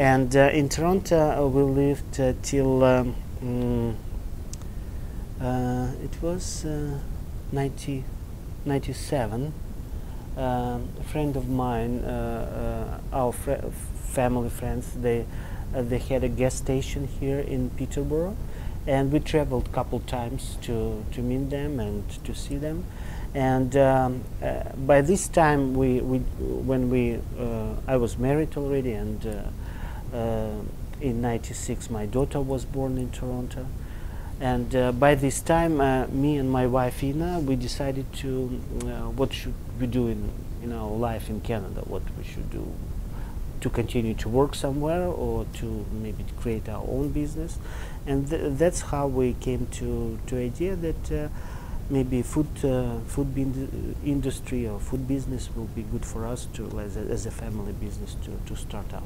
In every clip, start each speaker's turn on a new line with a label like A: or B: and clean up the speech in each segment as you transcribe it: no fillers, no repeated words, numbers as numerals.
A: And in Toronto, we lived till it was 1997. A friend of mine, our family friends, they had a gas station here in Peterborough, and we traveled a couple times to meet them and to see them. And by this time, I was married already, and in '96 my daughter was born in Toronto. And by this time, me and my wife Ina, we decided to what should we do in our life in Canada, what we should do, to continue to work somewhere or to maybe create our own business. And that's how we came to idea that maybe food industry or food business will be good for us to as a family business to start up.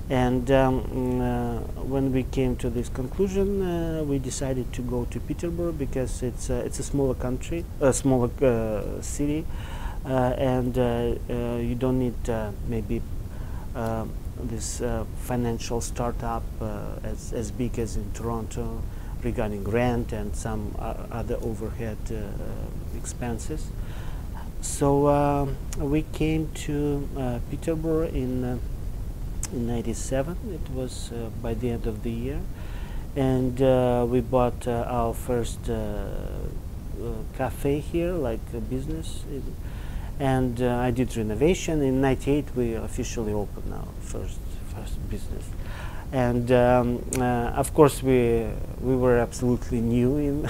A: And when we came to this conclusion, we decided to go to Peterborough because it's a smaller country, a smaller city, and you don't need maybe this financial startup as big as in Toronto regarding rent and some other overhead expenses. So we came to Peterborough in '97. It was by the end of the year, and we bought our first cafe here, like a business, and I did renovation. In '98 we officially opened our first business, and of course we were absolutely new in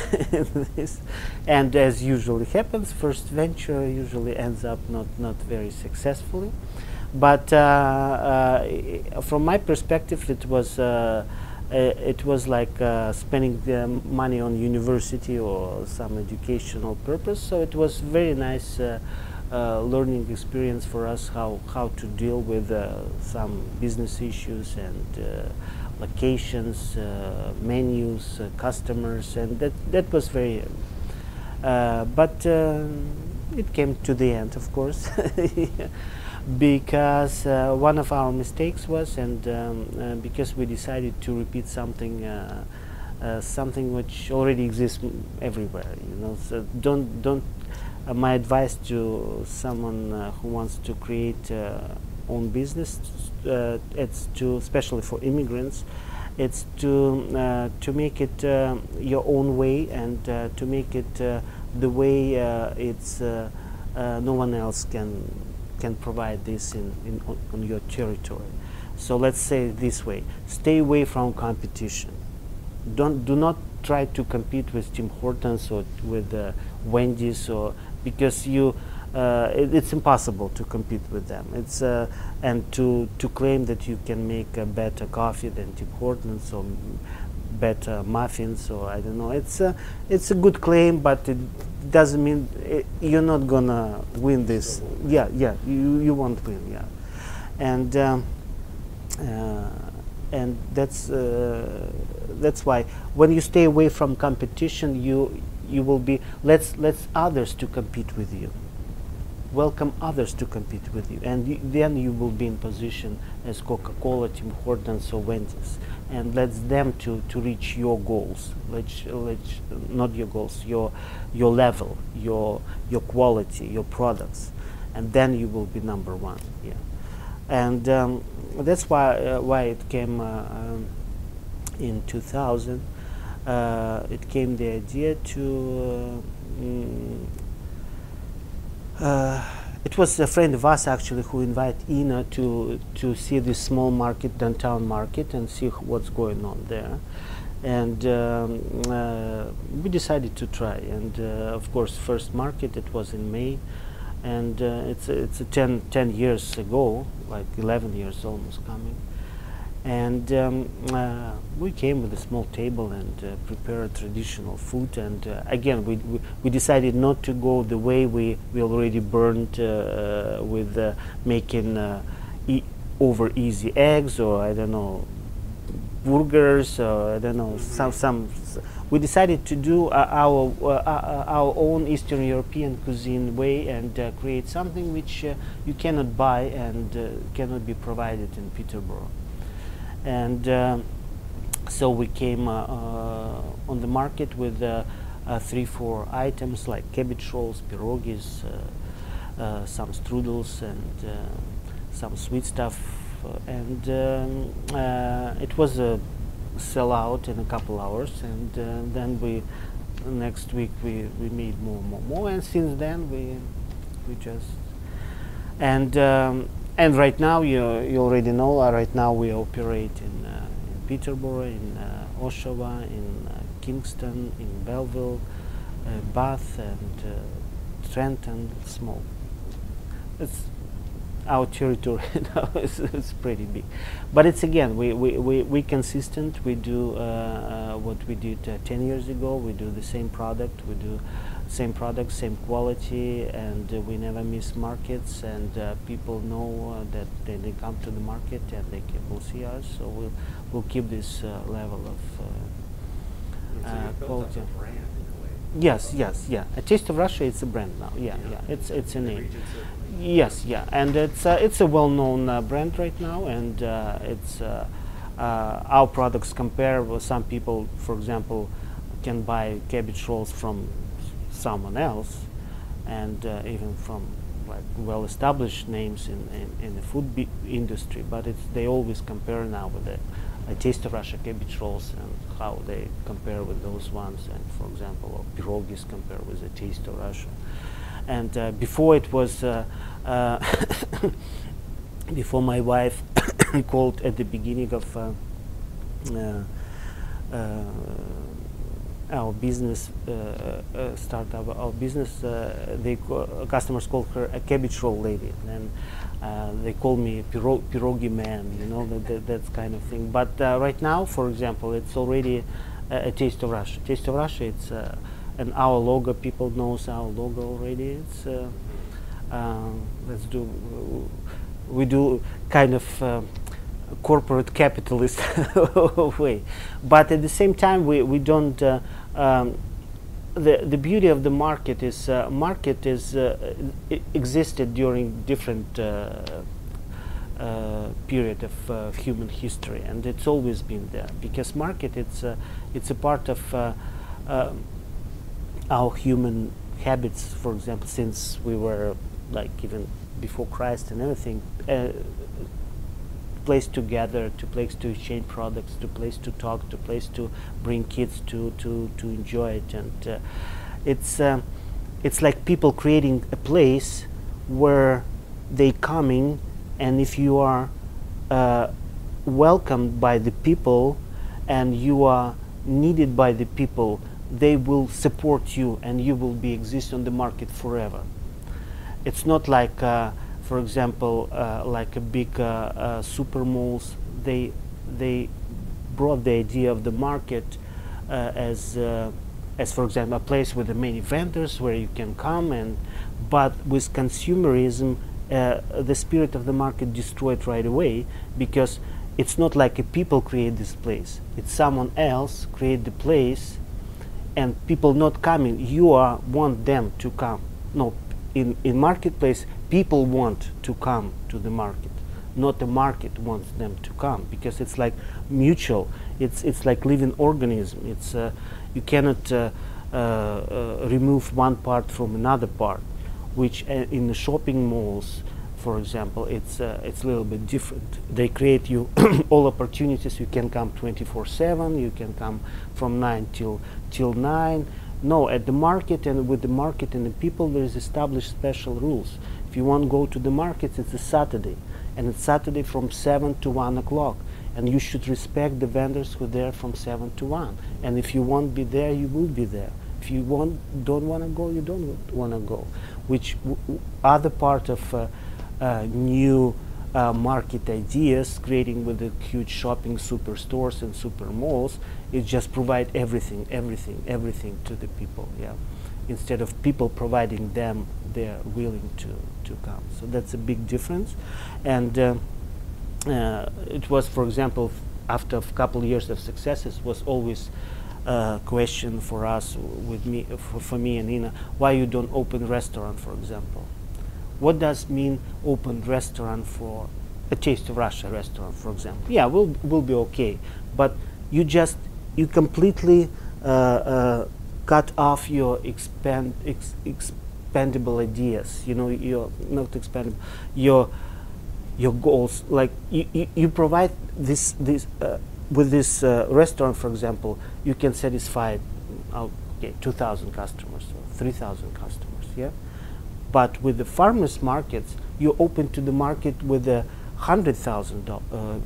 A: this, and as usually happens, first venture usually ends up not very successfully. But from my perspective, it was like spending the money on university or some educational purpose. So it was very nice learning experience for us how to deal with some business issues and locations, menus, customers, and that was very. But it came to the end, of course. Because one of our mistakes was, and because we decided to repeat something which already exists everywhere, So don't. My advice to someone who wants to create own business, it's to, especially for immigrants, it's to make it your own way, and to make it the way it's no one else can provide this on your territory. So let's say it this way: stay away from competition. Do not try to compete with Tim Hortons or with Wendy's, or because it's impossible to compete with them. It's and to claim that you can make a better coffee than Tim Hortons or better muffins, or I don't know. It's a good claim, but it doesn't mean you're not gonna win this. Yeah, you won't win. Yeah, and that's why when you stay away from competition, you will be let's others to compete with you. Welcome others to compete with you, and then you will be in position as Coca-Cola, Tim Hortons, or Wendy's, and let them to reach your goals. Not your goals, your level, your quality, your products, and then you will be number one. Yeah, and that's why it came in 2000. It came the idea to. It was a friend of us actually who invited Ina to see this small market, downtown market, and see what's going on there. And we decided to try. And of course, first market, it was in May. and it's a 10 years ago, like 11 years almost coming. And we came with a small table and prepared traditional food. And again, we decided not to go the way we already burned with making over easy eggs, or I don't know, burgers, or I don't know, we decided to do our own Eastern European cuisine way, and create something which you cannot buy and cannot be provided in Peterborough. And so we came on the market with 3-4 items like cabbage rolls, pierogis, some strudels, and some sweet stuff. And it was a sellout in a couple hours. And then next week we made more, and since then we just and right now, you already know, right now we operate in Peterborough, in Oshawa, in Kingston, in Belleville, Bath, and Trenton, small. It's our territory now is pretty big. But it's again, we consistent, we do what we did 10 years ago, we do the same product, same product, same quality, and we never miss markets, and people know that they come to the market and they will see us, so we'll keep this level of quality.
B: A brand in a way.
A: Yes, yeah. A Taste of Russia, it's a brand now. Yeah. It's a name. Yes, yeah, and it's a well-known brand right now, and it's our products compare with some people. For example, can buy cabbage rolls from someone else, and even from like well-established names in the food industry, but they always compare now with a Taste of Russia cabbage rolls, and how they compare with those ones, and for example, or pierogis compare with the Taste of Russia. And before it was before my wife called at the beginning of our business, start our business, customers called her a cabbage roll lady, and then they call me pierogi man, you know, that kind of thing. But right now, for example, it's already a Taste of Russia. Taste of Russia, it's and our logo, people knows our logo already. It's we do kind of corporate capitalist way, but at the same time we don't. The beauty of the market is existed during different period of human history, and it's always been there, because market it's a part of our human habits. For example, since we were like even before Christ and everything, place to gather, to place to exchange products, to place to talk, to place to bring kids to enjoy it, and it's like people creating a place where they coming, and if you are welcomed by the people and you are needed by the people, they will support you and you will be exist on the market forever. It's not like for example like a big super malls. They brought the idea of the market as for example a place with many vendors where you can come, but with consumerism the spirit of the market destroyed right away, because it's not like a people create this place, it's someone else create the place, and people not coming, you want them to come. No, in marketplace, people want to come to the market, not the market wants them to come, because it's like mutual. It's like living organism. It's you cannot remove one part from another part, which in the shopping malls, for example, it's a little bit different. They create you all opportunities. You can come 24/7. You can come from 9 till 9. No, at the market and with the market and the people, there is established special rules. If you want to go to the market, it's a Saturday, and it's Saturday from 7 to 1 o'clock, and you should respect the vendors who are there from 7 to 1. And if you won't be there, you will be there, If you don't want to go, you don't want to go. Which other part of new market ideas, creating with the huge shopping superstores and super malls, is just provide everything to the people. Yeah, instead of people providing them, they're willing to come. So that's a big difference. And it was, for example, after a couple of years of successes, was always question for us, with me, for me and Nina, why you don't open restaurant, for example. What does mean open restaurant for a Taste of Russia restaurant, for example? Yeah, we'll be okay, but you completely cut off your expandable ideas. You know, your not expandable, your goals. Like you provide this with this restaurant, for example, you can satisfy 2,000 customers or 3,000 customers, yeah. But with the farmers markets, you open to the market with 100,000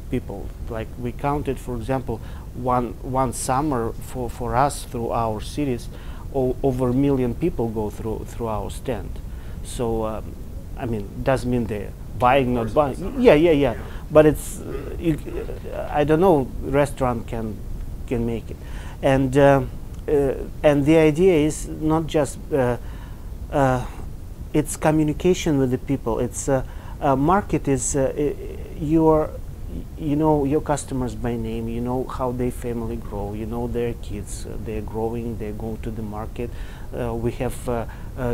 A: people. Like we counted, for example, one summer for us through our cities, over 1 million people go through our stand. So I mean, doesn't mean they're buying, not buying. Yeah. But it's I don't know, restaurant can make it, and the idea is not just it's communication with the people. It's market is you know your customers by name. You know how their family grow. You know their kids. They're growing. They go to the market. We have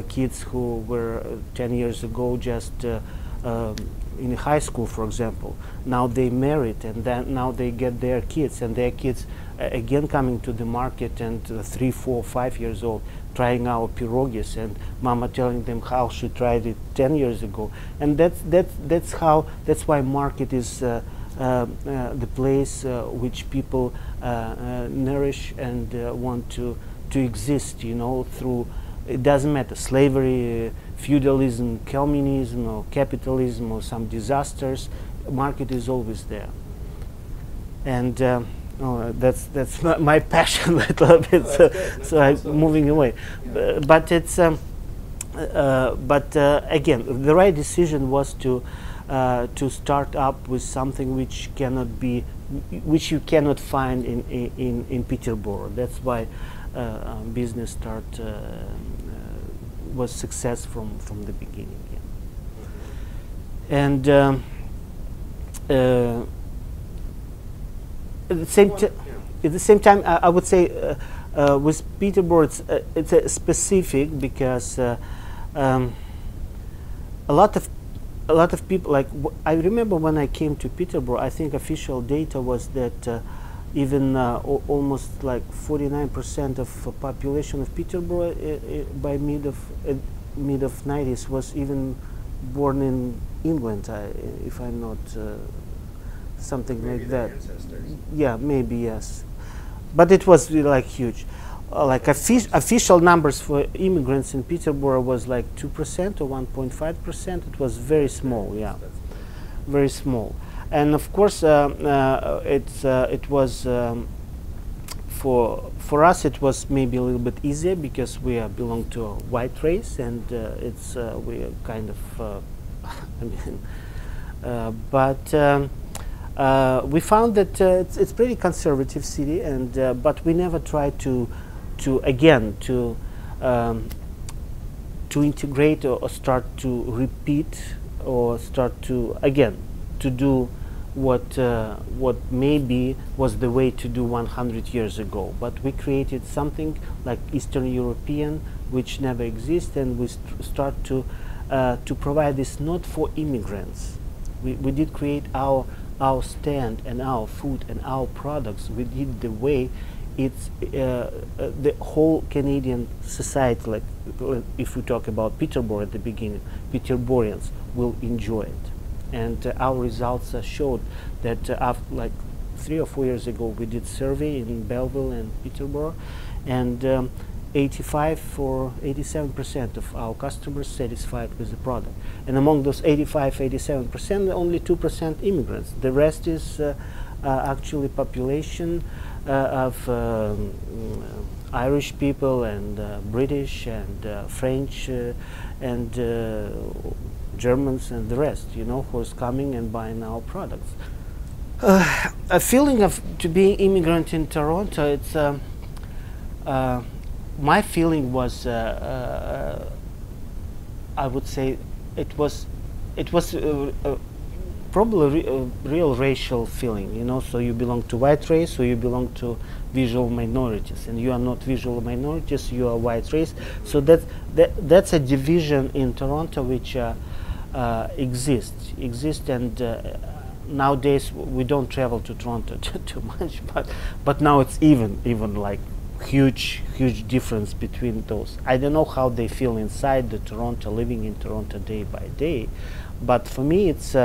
A: kids who were 10 years ago just in high school, for example. Now they married, and then now they get their kids, and their kids again coming to the market, and 3, 4, 5 years old, trying our pirogis, and mama telling them how she tried it 10 years ago. And that's why market is the place which people nourish and want to exist. You know, through, it doesn't matter, slavery, feudalism, communism, or capitalism, or some disasters. Market is always there. And that's my passion a little bit. So I'm moving away. Yeah. But it's again, the right decision was to start up with something which you cannot find in Peterborough. That's why business start was success from the beginning. Yeah. And at the same time, I would say with Peterborough, it's a specific, because a lot of people, like I remember when I came to Peterborough, I think official data was that even almost like 49% of population of Peterborough by mid of 90s was even born in England, if I'm not something maybe like that. Ancestors. Yeah, maybe, yes. But it was really like huge. Like official numbers for immigrants in Peterborough was like 2% or 1.5%. It was very small, yeah, very small. And of course, it was for us. It was maybe a little bit easier because we belong to a white race, and we are kind of. I mean, but we found that it's pretty conservative city, and but we never tried to integrate or start to repeat or start to do what maybe was the way to do 100 years ago. But we created something like Eastern European, which never existed, and we start to provide this not for immigrants. We did create our stand and our food and our products. We did the way it's the whole Canadian society, like if we talk about Peterborough at the beginning, Peterborians will enjoy it. And our results showed that after like 3 or 4 years ago, we did survey in Belleville and Peterborough, and 85 or 87% of our customers satisfied with the product. And among those 87%, only 2% immigrants. The rest is actually population of Irish people and British and French and Germans and the rest, you know, who's coming and buying our products. A feeling of to be immigrant in Toronto, it's my feeling was I would say it was probably a real racial feeling, you know. So you belong to white race, or you belong to visual minorities, and you are not visual minorities, you are white race. So that's a division in Toronto which exists, and nowadays we don't travel to Toronto too much, but now it's even like huge difference between those. I don't know how they feel inside the Toronto, living in Toronto day by day, but for me it's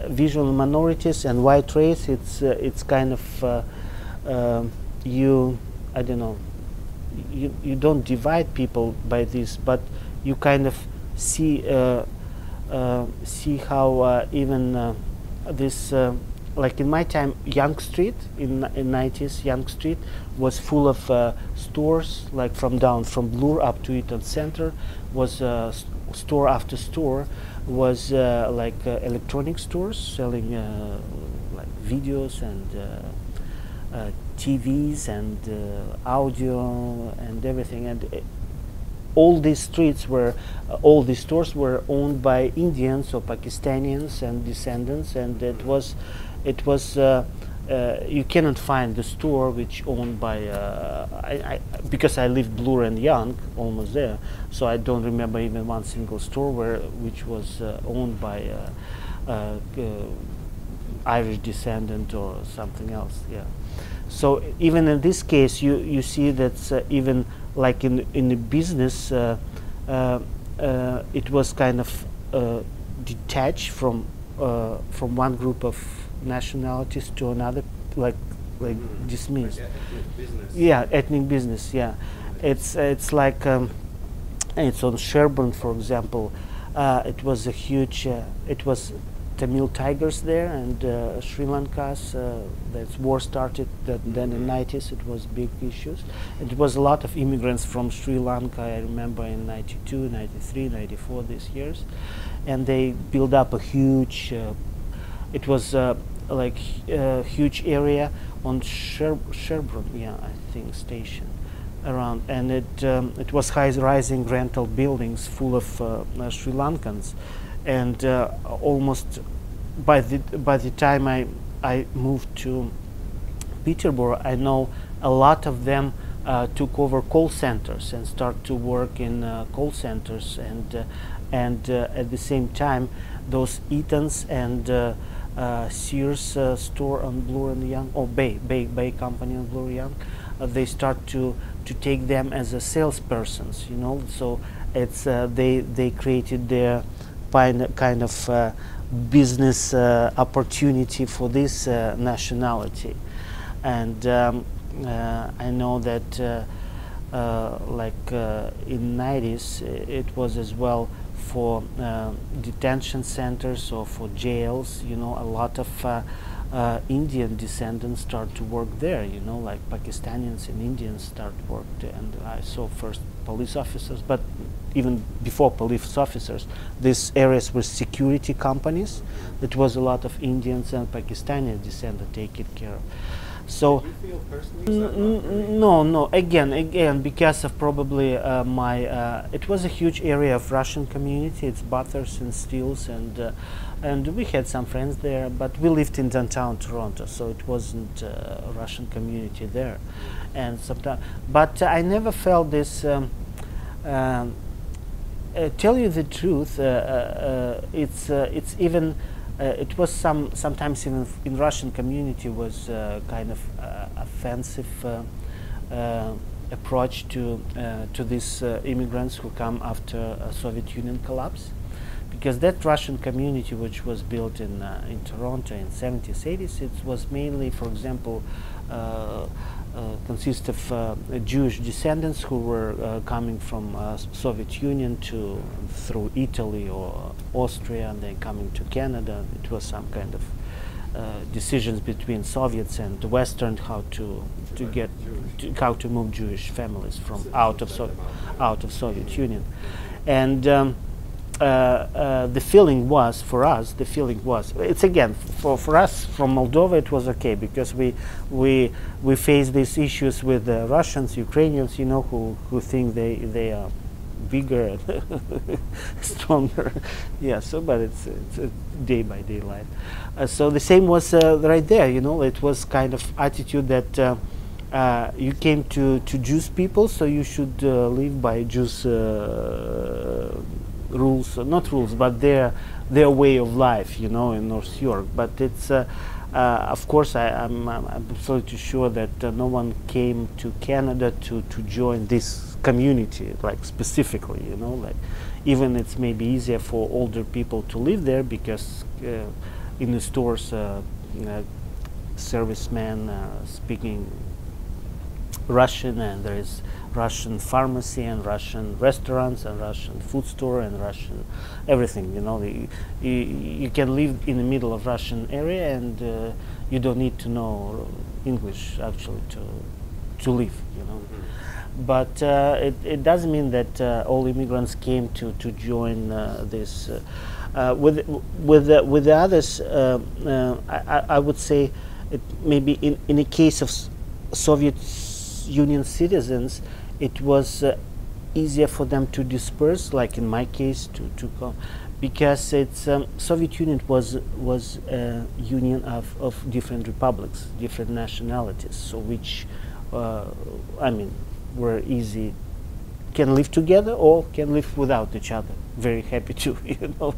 A: visual minorities and white race. It's kind of I don't know, you don't divide people by this, but you kind of see how even this like in my time, Yonge Street in 90s, Yonge Street was full of stores, like from Bloor up to Eaton Centre, was store after store was like electronic stores selling like videos and TVs and audio and everything, and all these streets were, all these stores were owned by Indians or Pakistanians and descendants, and it was you cannot find the store which owned by because I live Bloor and Yonge, almost there, so I don't remember even one single store which was owned by Irish descendant or something else. Yeah. So even in this case, you see that even like in the business, it was kind of detached from one group of nationalities to another, like dismissed.
B: Like ethnic business.
A: Yeah, ethnic business. Yeah, it's like it's on Sherbourne, for example. It was a huge. It was Tamil Tigers there, and Sri Lanka's. That war started. Then in '90s, it was big issues. It was a lot of immigrants from Sri Lanka. I remember in '92, '93, '94, these years, and they built up a huge. It was like a huge area on Sherbourne, yeah, I think, station around, and it was high-rising rental buildings full of Sri Lankans, and almost by the time I moved to Peterborough, I know a lot of them took over call centers and start to work in call centers, and at the same time, those Eatons and Sears store on Bloor and Yonge, or Bay Company on Bloor and Yonge, they start to take them as a salespersons, you know. So it's they created their kind of business opportunity for this nationality, and I know that like in '90s it was as well for detention centers or for jails, you know. A lot of Indian descendants start to work there, you know, like Pakistanians and Indians start work there. And I saw first police officers, but even before police officers, these areas were security companies. It was a lot of Indians and Pakistani descendants taken care of. So
B: did you feel personally
A: no. Again, because of probably my it was a huge area of Russian community. It's Bathurst and Steeles, and we had some friends there, but we lived in downtown Toronto, so it wasn't a Russian community there. And sometimes, but I never felt this. Tell you the truth, it's even. It was sometimes even in Russian community was kind of offensive approach to these immigrants who come after Soviet Union collapse, because that Russian community which was built in Toronto in 70s, 80s, it was mainly, for example, consist of Jewish descendants who were coming from Soviet Union through Italy or Austria, and then coming to Canada. It was some kind of decisions between Soviets and the Western, how to get how to move Jewish families from out of Soviet Union, and the feeling was for us. The feeling was, it's again for us from Moldova. It was okay because we face these issues with the Russians, Ukrainians, you know, who think they are bigger and stronger. Yeah. So, but it's a day by day life. So the same was right there. You know, it was kind of attitude that. You came to Jewish people, so you should live by Jews rules, not rules, but their way of life, you know, in North York. But it's of course I'm absolutely sure that no one came to Canada to join this community, like specifically, you know, like even it's maybe easier for older people to live there because in the stores servicemen speaking Russian, and there is Russian pharmacy and Russian restaurants and Russian food store and Russian everything, you know. You can live in the middle of Russian area and you don't need to know English actually to live, you know. But it doesn't mean that all immigrants came to join this. With the others, I would say it maybe in the case of Soviet Union citizens, it was easier for them to disperse, like in my case, to come, because it's Soviet Union was a union of different republics, different nationalities, so which I mean were easy, can live together or can live without each other. Very happy to, you know.